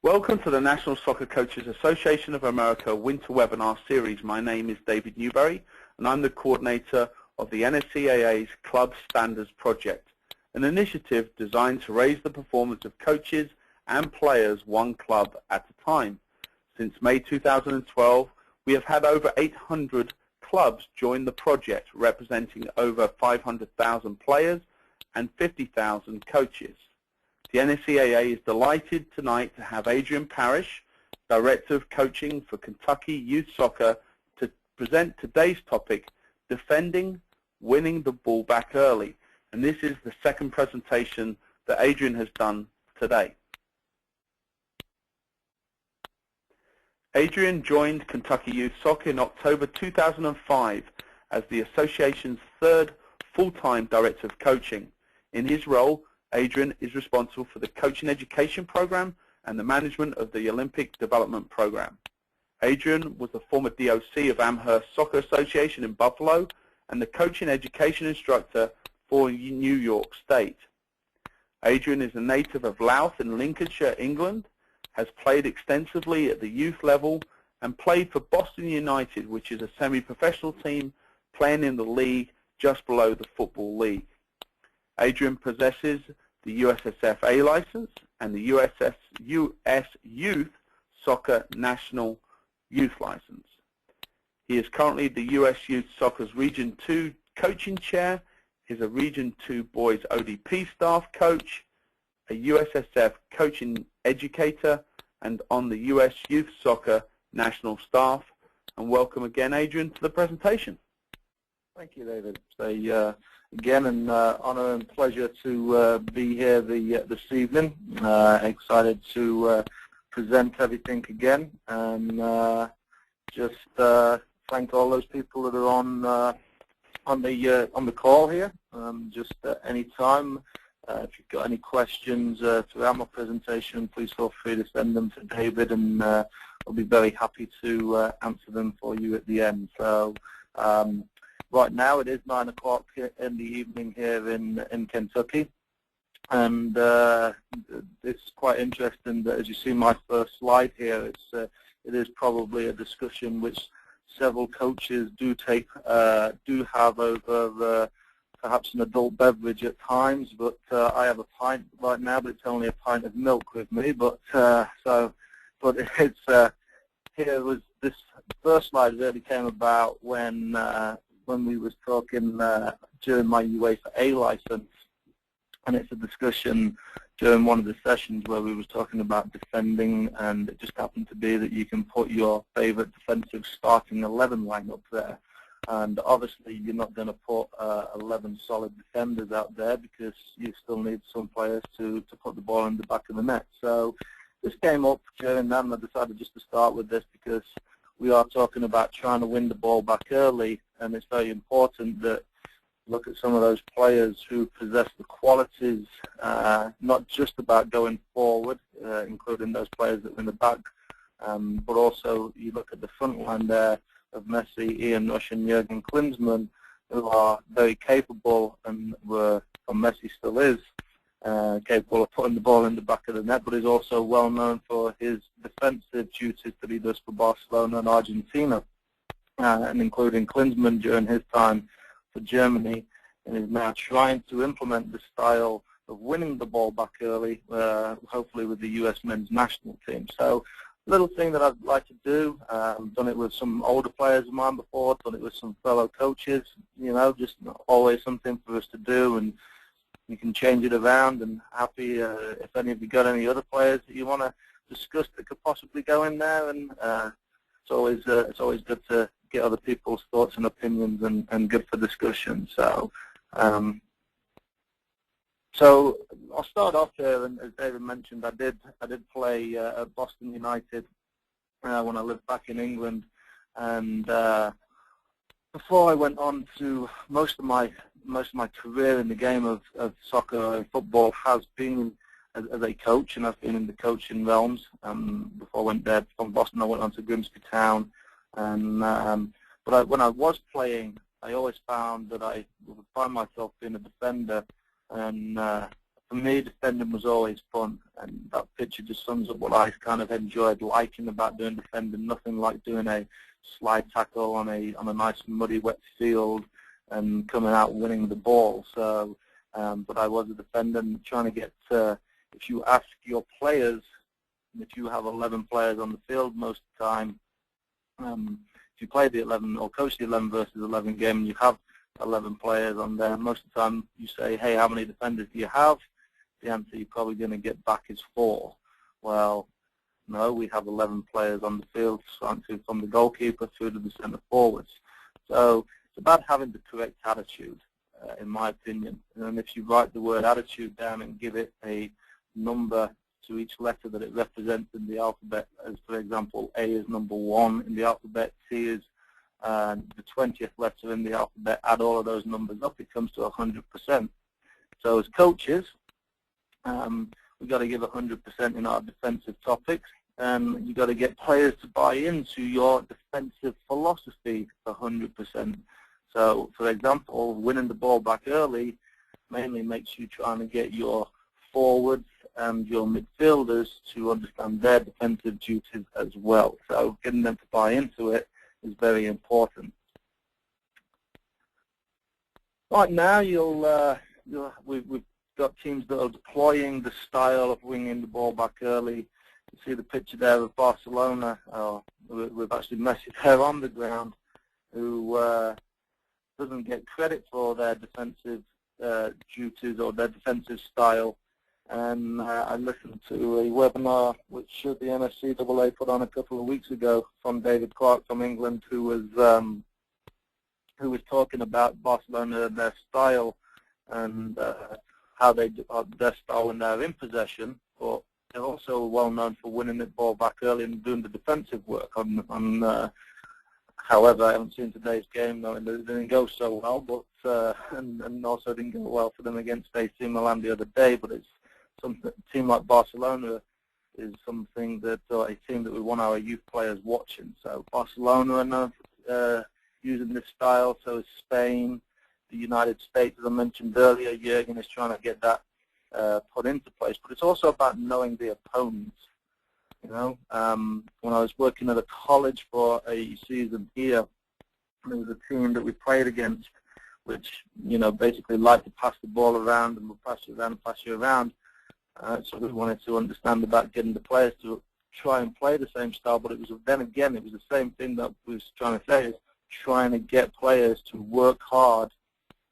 Welcome to the National Soccer Coaches Association of America Winter Webinar Series. My name is David Newberry, and I'm the coordinator of the NSCAA's Club Standards Project, an initiative designed to raise the performance of coaches and players one club at a time. Since May 2012, we have had over 800 clubs join the project, representing over 500,000 players and 50,000 coaches. The NSCAA is delighted tonight to have Adrian Parrish, Director of Coaching for Kentucky Youth Soccer, to present today's topic, Defending, Winning the Ball Back Early. And this is the second presentation that Adrian has done today. Adrian joined Kentucky Youth Soccer in October 2005 as the association's third full-time Director of Coaching. In his role, Adrian is responsible for the coaching education program and the management of the Olympic Development Program. Adrian was the former DOC of Amherst Soccer Association in Buffalo and the coaching education instructor for New York State. Adrian is a native of Louth in Lincolnshire, England, has played extensively at the youth level and played for Boston United, which is a semi-professional team playing in the league just below the Football League. Adrian possesses the USSF A license and the US Youth Soccer National Youth license. He is currently the US Youth Soccer's Region 2 coaching chair. He's a Region 2 Boys ODP staff coach, a USSF coaching educator, and on the US Youth Soccer National staff. And welcome again, Adrian, to the presentation. Thank you, David. Again, an honor and pleasure to be here this evening. Excited to present everything again, and just thank all those people that are on the call here. Just any time, if you've got any questions throughout my presentation, please feel free to send them to David, and I'll be very happy to answer them for you at the end. So. Right now it is 9 o'clock in the evening here in Kentucky, and it's quite interesting that, as you see my first slide here, it is probably a discussion which several coaches do have over perhaps an adult beverage at times, but I have a pint right now, but it's only a pint of milk with me. But it's here was this first slide really came about when we was talking during my UEFA A license, and it's a discussion during one of the sessions where we was talking about defending, and it just happened to be that you can put your favorite defensive starting 11 lineup there, and obviously you're not going to put 11 solid defenders out there because you still need some players to put the ball in the back of the net. So this came up during that, and I decided just to start with this because we are talking about trying to win the ball back early, and it's very important that you look at some of those players who possess the qualities, not just about going forward, including those players that are in the back, but also you look at the front line there of Messi, Ian Rush, and Jurgen Klinsmann, who are very capable, and Messi still is, capable of putting the ball in the back of the net, but is also well known for his defensive duties that he does for Barcelona and Argentina, and including Klinsmann during his time for Germany, and is now trying to implement the style of winning the ball back early, hopefully with the U.S. men's national team. So little thing that I'd like to do, I've done it with some older players of mine before, done it with some fellow coaches, just always something for us to do, and you can change it around, and happy if any of you got any other players that you want to discuss that could possibly go in there, and it's always good to get other people's thoughts and opinions, and good for discussion. So so I'll start off here, and as David mentioned, I did play at Boston United when I lived back in England, and before I went on to most of my career in the game of soccer and football has been as a coach, and I've been in the coaching realms. Before I went there from Boston, I went on to Grimsby Town, and but when I was playing, I always found that I would find myself being a defender, and for me, defending was always fun, and that picture just sums up what I kind of enjoyed liking about doing defending. Nothing like doing a slide tackle on a nice muddy wet field and coming out winning the ball. So, but I was a defendant trying to get. If you ask your players, if you have 11 players on the field most of the time, if you play the 11 or coach the 11 versus 11 game, and you have 11 players on there, most of the time you say, hey, how many defenders do you have? The answer you're probably going to get back is 4. Well, no, we have 11 players on the field, starting from the goalkeeper through to the centre forwards. So it's about having the correct attitude, in my opinion. And if you write the word attitude down and give it a number to each letter that it represents in the alphabet, as for example, A is number 1 in the alphabet, T is the 20th letter in the alphabet, add all of those numbers up, it comes to 100%. So as coaches, we've got to give 100% in our defensive topics, and you've got to get players to buy into your defensive philosophy 100%. So, for example, winning the ball back early mainly makes you trying to get your forwards and your midfielders to understand their defensive duties as well. So getting them to buy into it is very important. Right now, we've got teams that are deploying the style of winging the ball back early. You see the picture there of Barcelona. We've actually Messi there on the ground, who doesn't get credit for their defensive duties or their defensive style. And I listened to a webinar which the NSCAA put on a couple of weeks ago from David Clark from England, who was talking about Barcelona and their style and how they their style when they're in possession, but they're also well known for winning the ball back early and doing the defensive work. However, I haven't seen today's game, though, and it didn't go so well, but and also didn't go well for them against AC Milan the other day. But it's a team like Barcelona is something that a team that we want our youth players watching. So Barcelona are known for using this style. So is Spain, the United States, as I mentioned earlier. Jurgen is trying to get that put into place. But it's also about knowing the opponents. You know, when I was working at a college for a season here, there was a team that we played against, which, you know, basically liked to pass the ball around and we'll pass you around and pass you around. So we wanted to understand about getting the players to try and play the same style, but it was then again, it was the same thing that we was trying to say, is trying to get players to work hard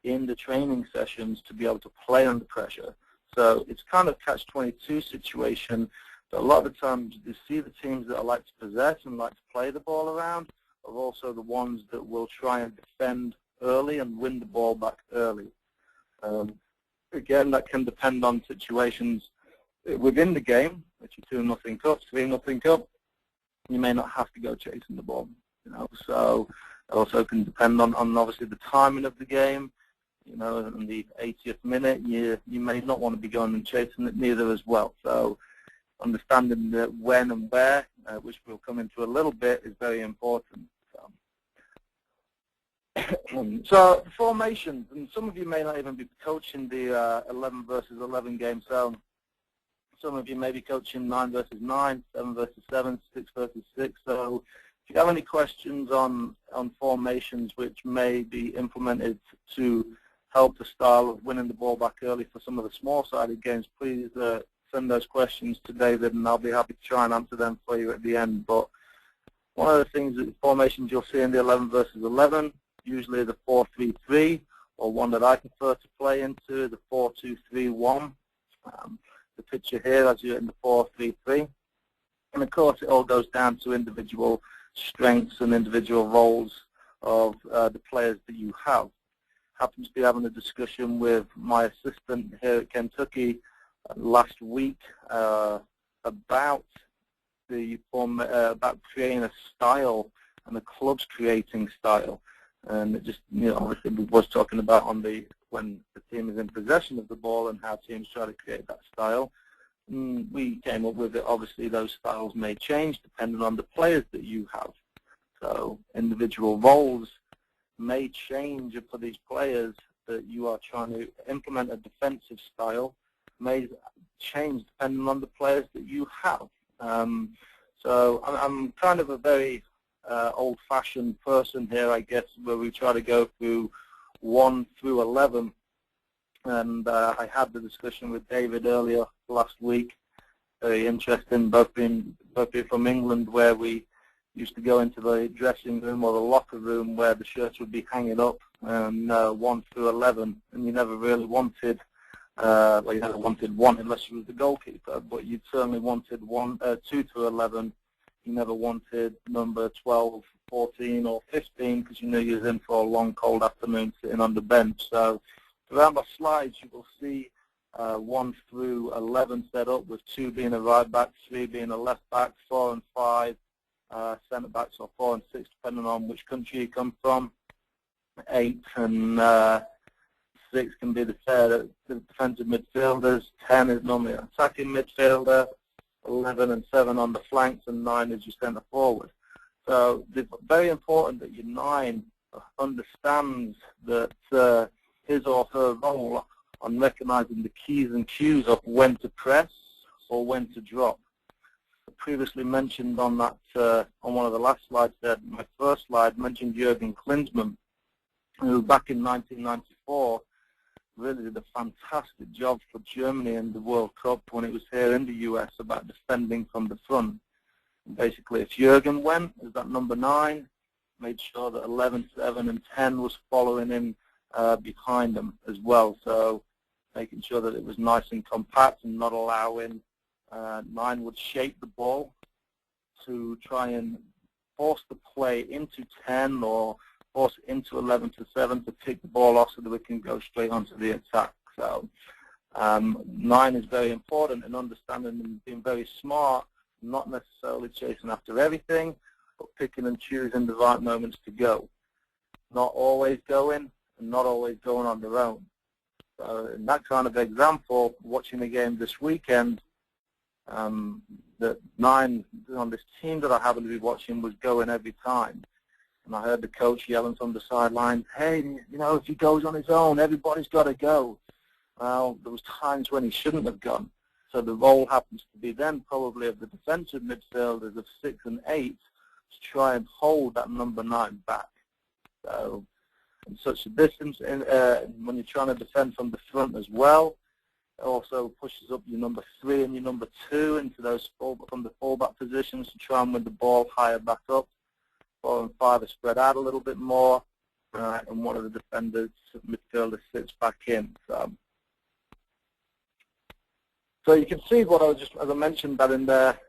in the training sessions to be able to play under pressure. So it's kind of catch-22 situation. So a lot of the times you see the teams that like to possess and like to play the ball around are also the ones that will try and defend early and win the ball back early. Again, that can depend on situations within the game. If you're 2-0 up, 3-0 up, you may not have to go chasing the ball. You know, so it also can depend on obviously the timing of the game. You know, in the 80th minute, you may not want to be going and chasing it neither as well. So understanding the when and where, which we'll come into a little bit, is very important. So the formations, and some of you may not even be coaching the 11 versus 11 game, so some of you may be coaching 9 versus 9, 7 versus 7, 6 versus 6. So if you have any questions on formations which may be implemented to help the style of winning the ball back early for some of the small-sided games, please send those questions to David, and I'll be happy to try and answer them for you at the end. But one of the things that formations you'll see in the 11 versus 11, usually the 4-3-3, or one that I prefer to play into, the 4-2-3-1. The picture here as you're in the 4-3-3. And of course, it all goes down to individual strengths and individual roles of the players that you have. Happens to be having a discussion with my assistant here at Kentucky last week about about creating a style and the club's creating style. And it just, you know, obviously we was talking about when the team is in possession of the ball and how teams try to create that style. We came up with it. Obviously, those styles may change depending on the players that you have. So individual roles may change for these players that you are trying to implement a defensive style. may change depending on the players that you have. So I'm kind of a very old-fashioned person here, I guess, where we try to go through 1 through 11. And I had the discussion with David earlier last week. Very interesting, both being from England, where we used to go into the dressing room or the locker room where the shirts would be hanging up, and 1 through 11, and you never really wanted, well, you never wanted 1 unless you was the goalkeeper, but you certainly wanted 2 through 11. You never wanted number 12, 14, or 15 because you knew you was in for a long, cold afternoon sitting on the bench. So around my slides, you will see 1 through 11 set up, with 2 being a right back, 3 being a left back, 4 and 5 centre backs, or 4 and 6 depending on which country you come from. 8 and 6 can be the defensive midfielders. 10 is normally an attacking midfielder. 11 and 7 on the flanks, and 9 is your centre forward. So it's very important that your 9 understands that his or her role on recognising the keys and cues of when to press or when to drop. I previously mentioned on that on one of the last slides, my first slide mentioned Jürgen Klinsmann, who back in 1994 really did a fantastic job for Germany in the World Cup when it was here in the US about defending from the front. And basically, if Jürgen went as that number 9, made sure that 11, 7, and 10 was following him behind them as well. So making sure that it was nice and compact and not allowing 9 would shape the ball to try and force the play into 10 or force it into 11 to 7 to pick the ball off so that we can go straight onto the attack. So 9 is very important in understanding and being very smart, not necessarily chasing after everything, but picking and choosing the right moments to go. Not always going, and not always going on their own. So in that kind of example, watching the game this weekend, that 9 on this team that I happened to be watching was going every time. And I heard the coach yelling from the sideline, hey, you know, if he goes on his own, everybody's got to go. Well, there was times when he shouldn't have gone. So the role happens to be then probably of the defensive midfielders of 6 and 8 to try and hold that number 9 back. So in such a distance, when you're trying to defend from the front as well, it also pushes up your number 3 and your number 2 into those from the fullback positions to try and win the ball higher back up. 4 and 5 are spread out a little bit more, and one of the defenders, midfielders, sits back in. So you can see what I was just, as I mentioned that in there,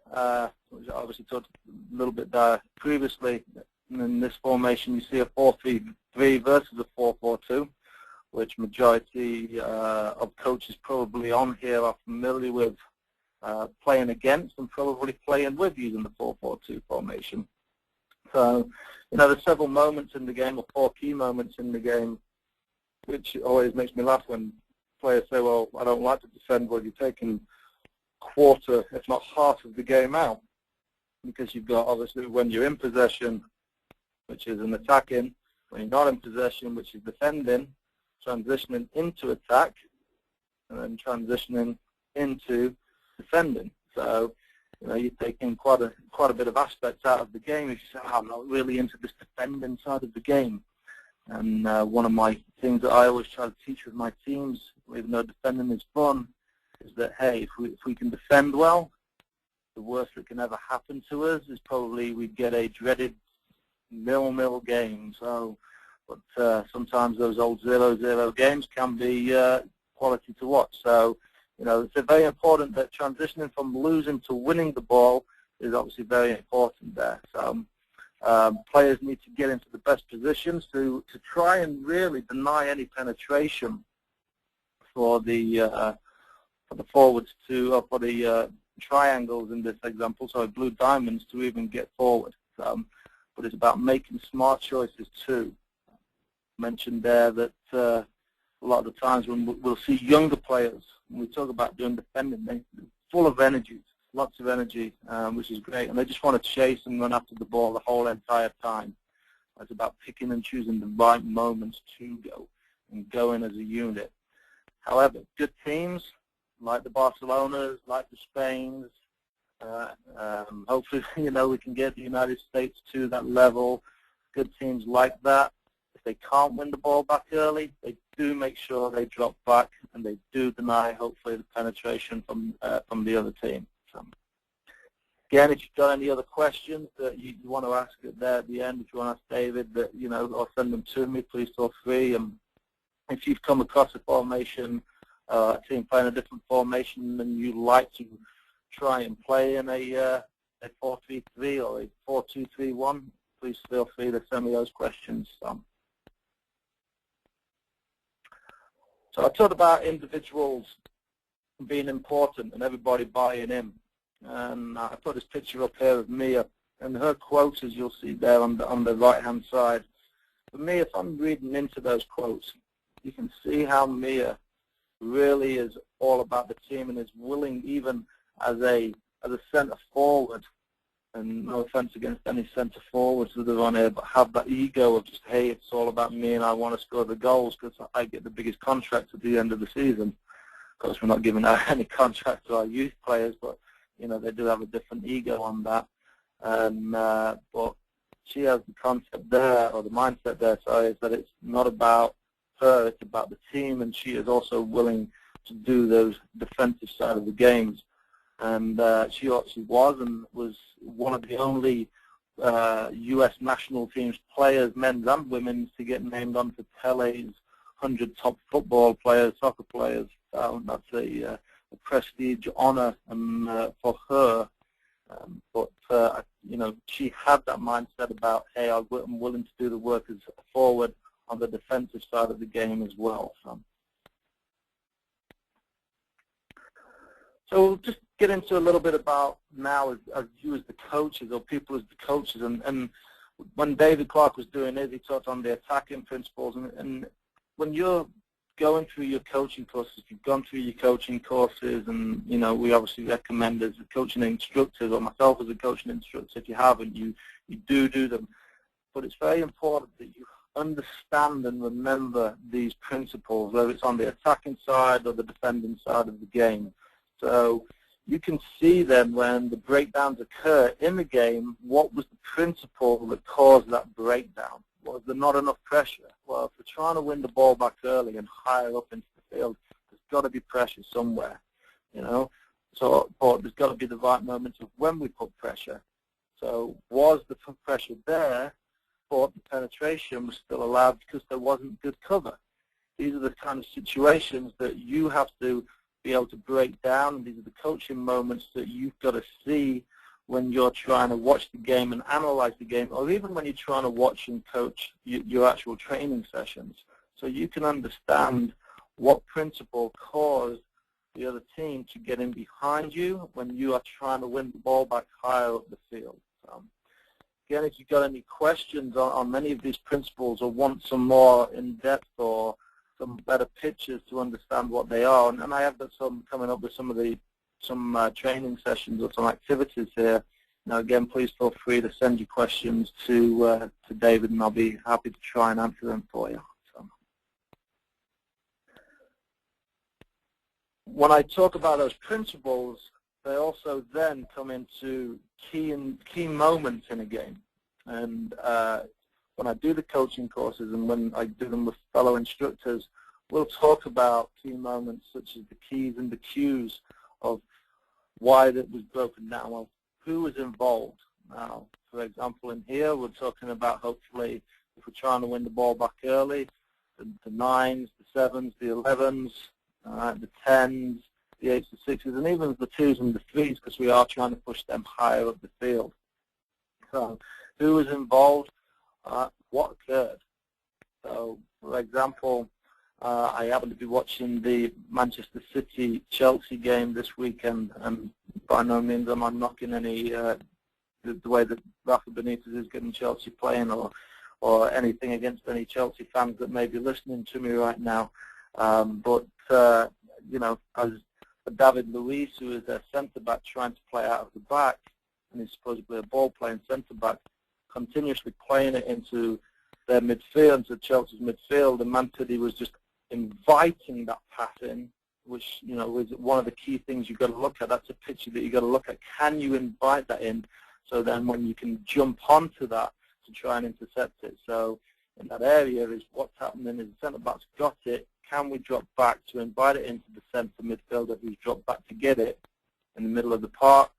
which I obviously talked a little bit there previously. In this formation, you see a 4-3-3 versus a 4-4-2, which majority of coaches probably on here are familiar with playing against and probably playing with using the 4-4-2 formation. So, you know, there's several moments in the game, or 4 key moments in the game, which always makes me laugh when players say, well, I don't like to defend. Well, you're taking quarter, if not half of the game out, because you've got, obviously, when you're in possession, which is an attacking, when you're not in possession, which is defending, transitioning into attack, and then transitioning into defending. So, you know, you're taking quite a bit of aspects out of the game if you say, oh, I'm not really into this defending side of the game. And one of my things that I always try to teach with my teams, even though defending is fun, is that, hey, if we can defend well, the worst that can ever happen to us is probably we get a dreaded 0-0 game. So, but sometimes those old 0-0 games can be quality to watch. So, you know, it's very important that transitioning from losing to winning the ball is obviously very important there. So players need to get into the best positions to try and really deny any penetration for the forwards to, for the triangles in this example, so blue diamonds, to even get forward. But it's about making smart choices too. Mentioned there that a lot of the times when we'll see younger players, when we talk about doing defending, they're full of energy, lots of energy, which is great, and they just want to chase and run after the ball the whole entire time. It's about picking and choosing the right moments to go and going as a unit. However, good teams like the Barcelonas, like the Spains. Hopefully, we can get the United States to that level. Good teams like that. If they can't win the ball back early, they do make sure they drop back and they do deny, hopefully, the penetration from the other team. So, again, if you've got any other questions that you want to ask there at the end, if you want to ask David, that or send them to me, please feel free. If you've come across a formation, a team playing a different formation, and you like to try and play in a 4-3-3 or a 4-2-3-1, please feel free to send me those questions. So I talked about individuals being important and everybody buying in. And I put this picture up here of Mia, and her quotes, as you'll see there on the right-hand side. For me, if I'm reading into those quotes, you can see how Mia really is all about the team and is willing, even as a centre forward, and no offense against any centre forwards that are on here, but have that ego of just, hey, it's all about me and I want to score the goals because I get the biggest contract at the end of the season. Of course, we're not giving out any contract to our youth players, but they do have a different ego on that. But she has the concept there, or the mindset there, sorry, is that it's not about her, it's about the team, and she is also willing to do those defensive side of the games. And she actually was one of the only U.S. national team's players, men's and women's, to get named onto Pele's 100 top football players, soccer players. That's a prestige honor for her. But she had that mindset about, hey, I'm willing to do the work as a forward on the defensive side of the game as well. So we'll just get into a little bit about now as you as the coaches, or people as the coaches. And when David Clark was doing it, he taught on the attacking principles. And when you're going through your coaching courses, if you've gone through your coaching courses, and we obviously recommend as coaching instructors, or myself as a coaching instructor, if you haven't, you do them. But it's very important that you understand and remember these principles, whether it's on the attacking side or the defending side of the game. So you can see then when the breakdowns occur in the game, what was the principle that caused that breakdown? Was there not enough pressure? Well, if we're trying to win the ball back early and higher up into the field, there's got to be pressure somewhere, So, but there's got to be the right moments of when we put pressure. So was the pressure there, but the penetration was still allowed because there wasn't good cover? These are the kind of situations that you have to be able to break down, and these are the coaching moments that you've got to see when you're trying to watch the game and analyze the game, or even when you're trying to watch and coach your actual training sessions, so you can understand what principle caused the other team to get in behind you when you are trying to win the ball back higher up the field. Again, if you've got any questions on many of these principles, or want some more in-depth or some better pictures to understand what they are, and I have got some coming up with some training sessions or some activities here. Now, again, please feel free to send your questions to David, and I'll be happy to try and answer them for you. So, when I talk about those principles, they also then come into key moments in a game. And when I do the coaching courses and when I do them with fellow instructors, we'll talk about key moments such as the keys and the cues of why that was broken down. Well, who was involved? Now, for example, in here, we're talking about, hopefully, if we're trying to win the ball back early, the 9s, the 7s, the 11s, the 10s, the 8s, the 6s, and even the 2s and the 3s, because we are trying to push them higher up the field. So, who was involved? What occurred? So, for example, I happen to be watching the Manchester City-Chelsea game this weekend, and by no means am I knocking any the way that Rafa Benitez is getting Chelsea playing, or anything against any Chelsea fans that may be listening to me right now. But as David Luiz, who is their centre-back trying to play out of the back, and he's supposedly a ball-playing centre-back, continuously playing it into their midfield, into Chelsea's midfield, and Man City was just inviting that pass in, which, you know, is one of the key things you've got to look at. That's a picture that you've got to look at. Can you invite that in? So then when you can jump onto that to try and intercept it. So in that area is what's happening is the centre-back's got it. Can we drop back to invite it into the centre midfielder who's dropped back to get it in the middle of the park?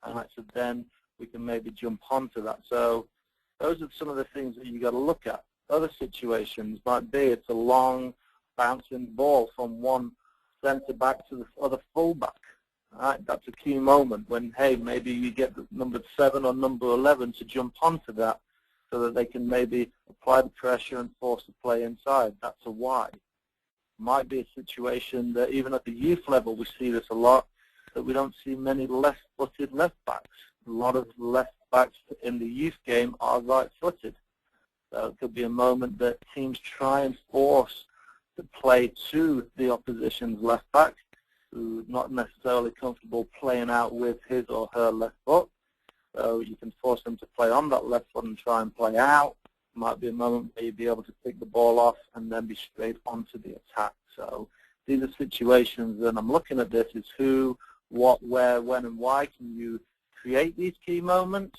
And so then we can maybe jump onto that. So those are some of the things that you've got to look at. Other situations might be it's a long bouncing ball from one centre-back to the other full-back. Right? That's a key moment when, hey, maybe you get the number 7 or number 11 to jump onto that so that they can maybe apply the pressure and force the play inside. That's a why. Might be a situation that even at the youth level we see this a lot, that we don't see many left-footed left-backs. A lot of left-backs in the youth game are right-footed. So it could be a moment that teams try and force the play to the opposition's left-back, who's not necessarily comfortable playing out with his or her left foot. So you can force them to play on that left foot and try and play out. Might be a moment where you'd be able to pick the ball off and then be straight onto the attack. So these are situations, and I'm looking at this, is who, what, where, when, and why can you create these key moments.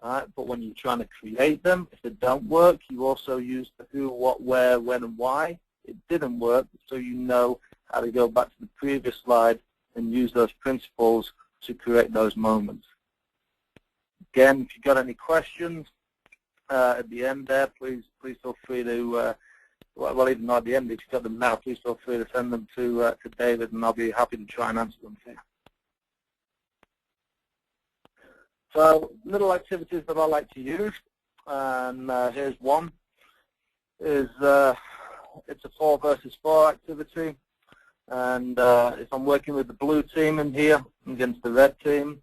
All right, but when you're trying to create them, if they don't work, you also use the who, what, where, when, and why. It didn't work, so you know how to go back to the previous slide and use those principles to create those moments. Again, if you've got any questions at the end there, please feel free to, well, even not at the end, if you've got them now, please feel free to send them to David, and I'll be happy to try and answer them for you. So little activities that I like to use, and here's one, is it's a 4 versus 4 activity. And if I'm working with the blue team in here against the red team,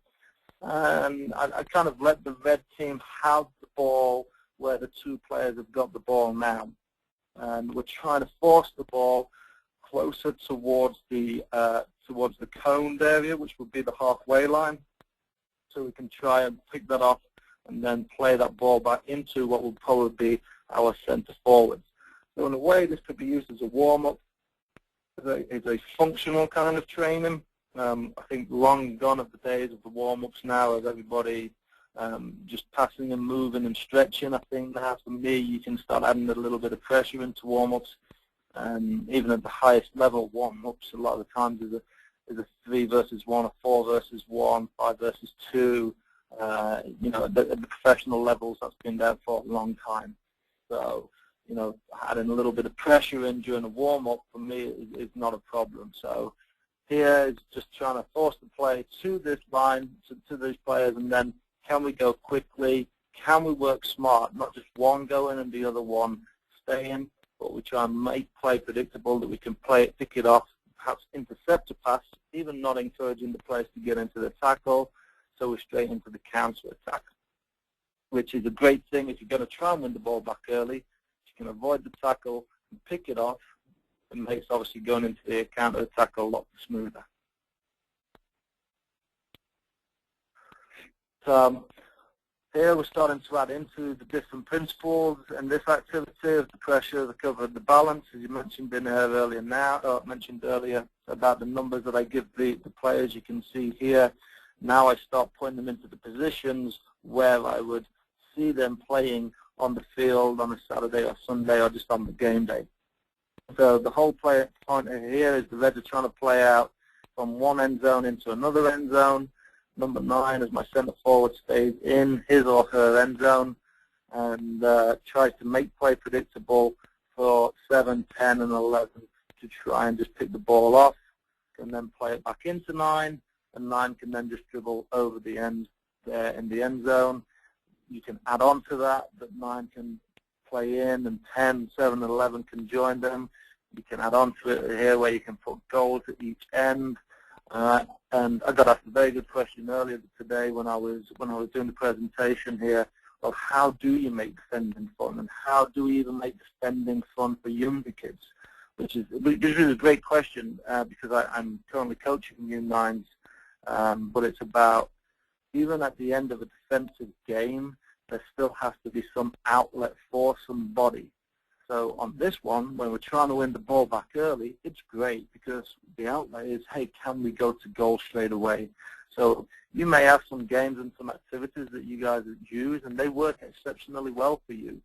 and I kind of let the red team have the ball where the 2 players have got the ball now. And we're trying to force the ball closer towards the coned area, which would be the halfway line. So we can try and pick that off and then play that ball back into what will probably be our centre forwards. So in a way, this could be used as a warm-up. It's a functional kind of training. I think long gone of the days of the warm-ups now of everybody just passing and moving and stretching. I think now for me you can start adding a little bit of pressure into warm-ups. Even at the highest level warm-ups, a lot of the times is a 3 versus 1, a 4 versus 1, 5 versus 2. You know, at the professional levels, that's been there for a long time. So, you know, adding a little bit of pressure in during a warm-up for me is not a problem. So here is just trying to force the play to this line, to these players, and then can we go quickly? Can we work smart? Not just one going and the other one staying, but we try and make play predictable, that we can play it, pick it off, perhaps intercept a pass, even not encouraging the players to get into the tackle, so we're straight into the counter attack, which is a great thing if you're going to try and win the ball back early. You can avoid the tackle and pick it off. It makes obviously going into the counter attack a lot smoother. So here we're starting to add into the different principles in this activity of the pressure, the cover, and the balance, as you mentioned in here earlier mentioned earlier about the numbers that I give the players. You can see here now I start putting them into the positions where I would see them playing on the field on a Saturday or Sunday or just on the game day. So the whole point here is the Reds are trying to play out from one end zone into another end zone. Number 9, as my centre forward, stays in his or her end zone and tries to make play predictable for 7, 10, and 11 to try and just pick the ball off, and then play it back into 9, and 9 can then just dribble over the end there in the end zone. You can add on to that 9 can play in, and 10, 7, and 11 can join them. You can add on to it here where you can put goals at each end. And I got asked a very good question earlier today when I was doing the presentation here of how do you make defending fun, and how do we even make defending fun for younger kids, which is a great question because I'm currently coaching U9s, but it's about even at the end of a defensive game, there still has to be some outlet for somebody. So on this one, when we're trying to win the ball back early, it's great because the outlet is, hey, can we go to goal straight away? So you may have some games and some activities that you guys use, and they work exceptionally well for you.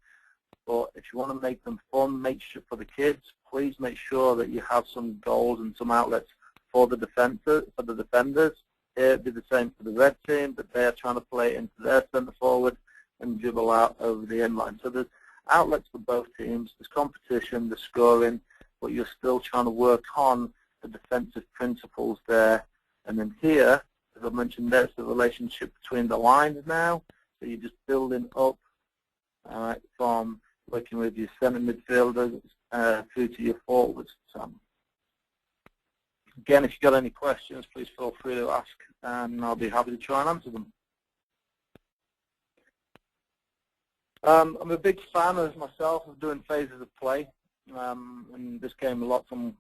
But if you want to make them fun, make sure for the kids, please make sure that you have some goals and some outlets for the defenders. It'd be the same for the red team, but they're trying to play into their centre forward and dribble out over the end line. So there's outlets for both teams. There's competition, there's scoring, but you're still trying to work on the defensive principles there. And then here, as I mentioned, there's the relationship between the lines now. So you're just building up from working with your centre midfielders through to your forwards. So, again, if you've got any questions, please feel free to ask, and I'll be happy to try and answer them. I'm a big fan of myself of doing phases of play, and this came a lot from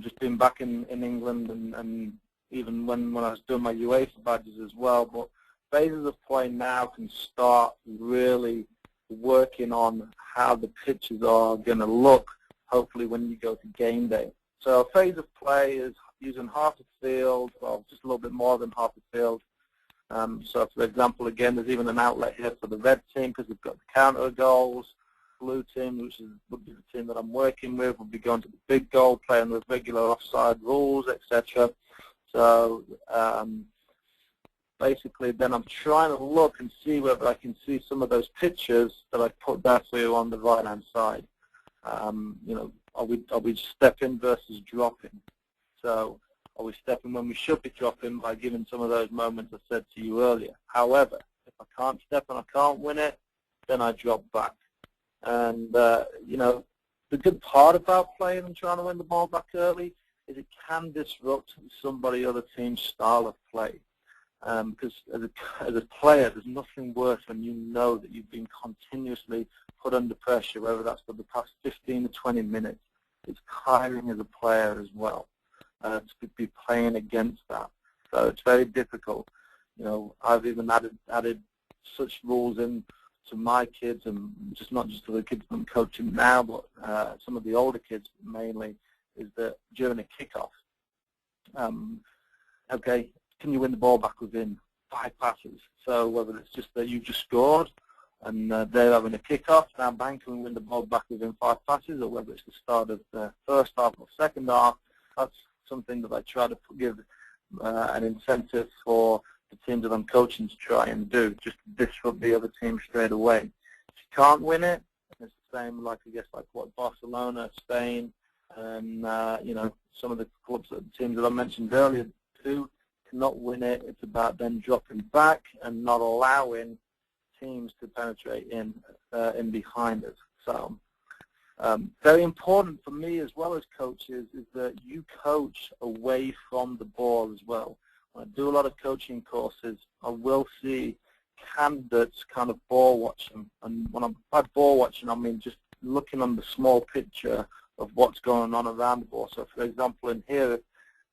just being back in England and even when I was doing my UEFA badges as well. But phases of play now can start really working on how the pitches are going to look, hopefully, when you go to game day. So a phase of play is using half the field, well, just a little bit more than half the field. So, for example, again, there's even an outlet here for the red team because we've got the counter goals. Blue team, which would be the team that I'm working with, will be going to the big goal, playing with regular offside rules, etc. So basically, then I'm trying to look and see whether I can see some of those pictures that I put there for you on the right-hand side. You know, are we stepping versus dropping? So are we stepping when we should be dropping by giving some of those moments I said to you earlier? However, if I can't step and I can't win it, then I drop back. And, you know, the good part about playing and trying to win the ball back early is it can disrupt somebody other team's style of play. Because as a player, there's nothing worse when you know that you've been continuously put under pressure, whether that's for the past 15 to 20 minutes. It's tiring as a player as well to be playing against that. So it's very difficult. You know, I've even added such rules in to my kids, and not just to the kids I'm coaching now, but some of the older kids mainly, is that during a kickoff, okay, can you win the ball back within 5 passes? So whether it's just that you've just scored and they're having a kickoff, now bang, can we win the ball back within 5 passes, or whether it's the start of the first half or second half, that's something that I try to give an incentive for the teams that I'm coaching to try and do, just to disrupt the other team straight away. If you can't win it, it's the same, like I guess, like what Barcelona, Spain, and you know, some of the clubs, teams that I mentioned earlier too, cannot win it. It's about them dropping back and not allowing teams to penetrate in behind us. So very important for me as well as coaches is that you coach away from the ball as well. When I do a lot of coaching courses, I will see candidates kind of ball watching. And by ball watching, I mean just looking on the small picture of what's going on around the ball. So, for example, in here, if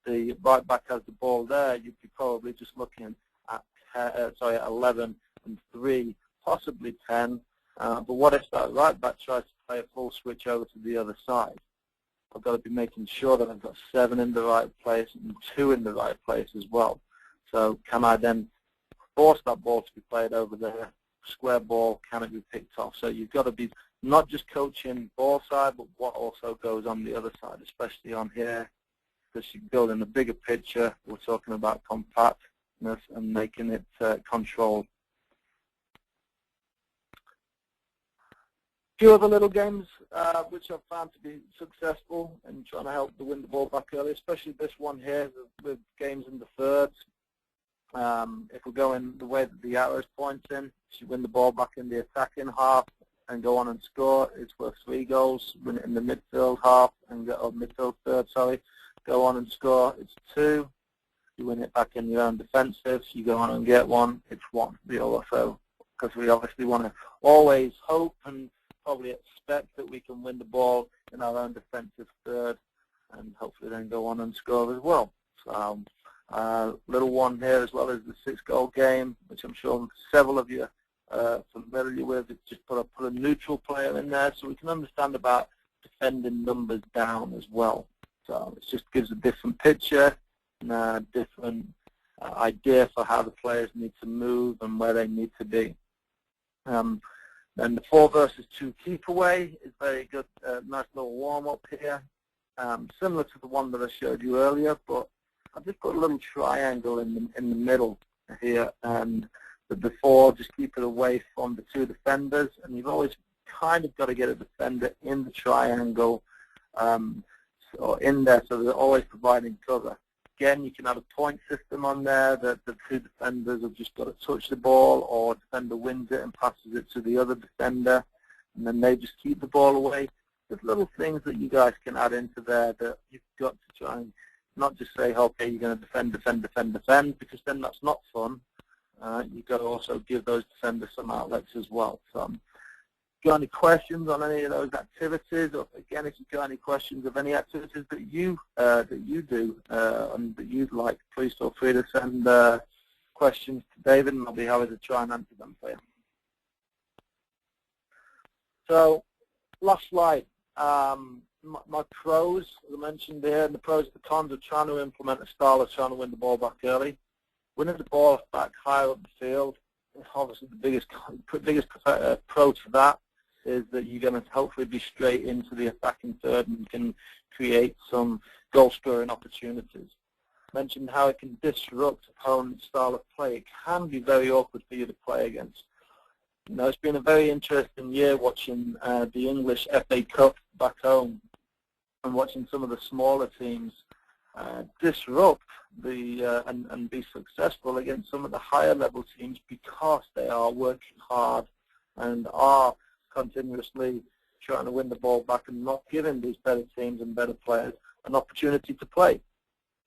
the right back has the ball there, you'd be probably just looking at 11 and 3, possibly 10. But what if that right back tries to play a full switch over to the other side? I've got to be making sure that I've got 7 in the right place and 2 in the right place as well. So can I then force that ball to be played over there? Square ball, can it be picked off? So you've got to be not just coaching ball side, but what also goes on the other side, especially on here, because you're building a bigger picture. We're talking about compactness and making it controlled. A few other little games which I've found to be successful in trying to help to win the ball back early, especially this one here with games in the thirds. If we're going the way that the arrows points in, if you win the ball back in the attacking half and go on and score, it's worth 3 goals. Win it in the midfield half and midfield third, go on and score, it's 2. You win it back in your own defensive, you go on and get 1, it's 1. So, because we obviously want to always hope and probably expect that we can win the ball in our own defensive third and hopefully then go on and score as well. So little one here as well as the 6-goal game, which I'm sure several of you familiar with, it's just put a neutral player in there so we can understand about defending numbers down as well. So it just gives a different picture and a different idea for how the players need to move and where they need to be. Then the 4 versus 2 keep away is very good, nice little warm-up here. Similar to the one that I showed you earlier, but I've just put a little triangle in the middle here, and the 4, just keep it away from the 2 defenders, and you've always kind of got to get a defender in the triangle or in there, so they're always providing cover. Again, you can have a point system on there that the 2 defenders have just got to touch the ball, or defender wins it and passes it to the other defender, and then they just keep the ball away. There's little things that you guys can add into there that you've got to try and not just say, okay, you're going to defend, defend, defend, defend, because then that's not fun. You've got to also give those defenders some outlets as well. So, got any questions on any of those activities? Or again, if you've got any questions of any activities that you do and that you'd like, please feel free to send questions to David, and I'll be happy to try and answer them for you. So, last slide. My pros, as I mentioned there, and the pros and the cons of trying to implement a style of trying to win the ball back early. Winning the ball back higher up the field, obviously the biggest pro to that is that you're going to hopefully be straight into the attacking third and can create some goal-scoring opportunities. I mentioned how it can disrupt opponent's style of play. It can be very awkward for you to play against. You know, it's been a very interesting year watching the English FA Cup back home and watching some of the smaller teams disrupt and be successful against some of the higher level teams because they are working hard and are continuously trying to win the ball back and not giving these better teams and better players an opportunity to play.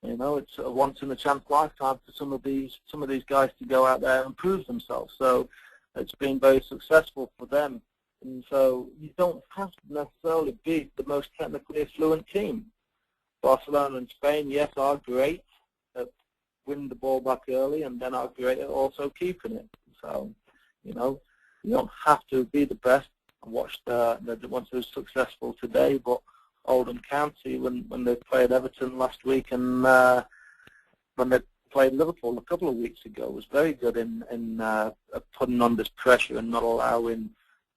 You know, it's a once in a chance lifetime for some of these guys to go out there and prove themselves. So it's been very successful for them. And so you don't have to necessarily be the most technically fluent team. Barcelona and Spain, yes, are great at winning the ball back early, and then are great at also keeping it. So, you know, you don't have to be the best. I watched the ones who were successful today, but Oldham County, when they played Everton last week, and when they played Liverpool a couple of weeks ago, was very good in putting on this pressure and not allowing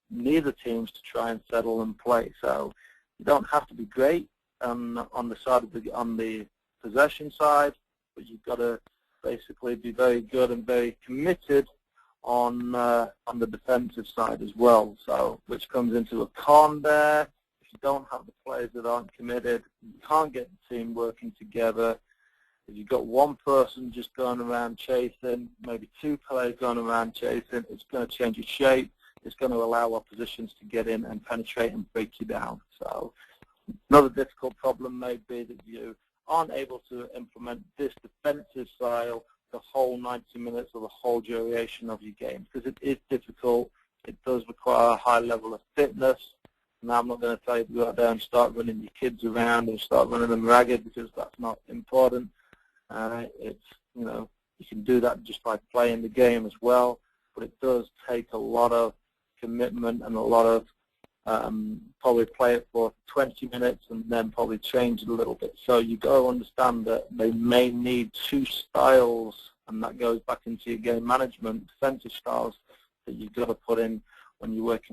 neither teams to try and settle and play. So you don't have to be great on the side of the possession side, but you've got to basically be very good and very committed on the defensive side as well. So which comes into a con there. If you don't have the players that aren't committed, you can't get the team working together. If you've got one person just going around chasing, maybe 2 players going around chasing, it's going to change your shape. It's going to allow oppositions to get in and penetrate and break you down. So another difficult problem may be that you aren't able to implement this defensive style the whole 90 minutes or the whole duration of your game, because it is difficult. It does require a high level of fitness. Now, I'm not going to tell you to go out there and start running your kids around and start running them ragged, because that's not important. It's, you know, you can do that just by playing the game as well, but it does take a lot of commitment and a lot of probably play it for 20 minutes and then probably change it a little bit. So you've got to understand that they may need 2 styles, and that goes back into your game management, defensive styles that you've got to put in when you're working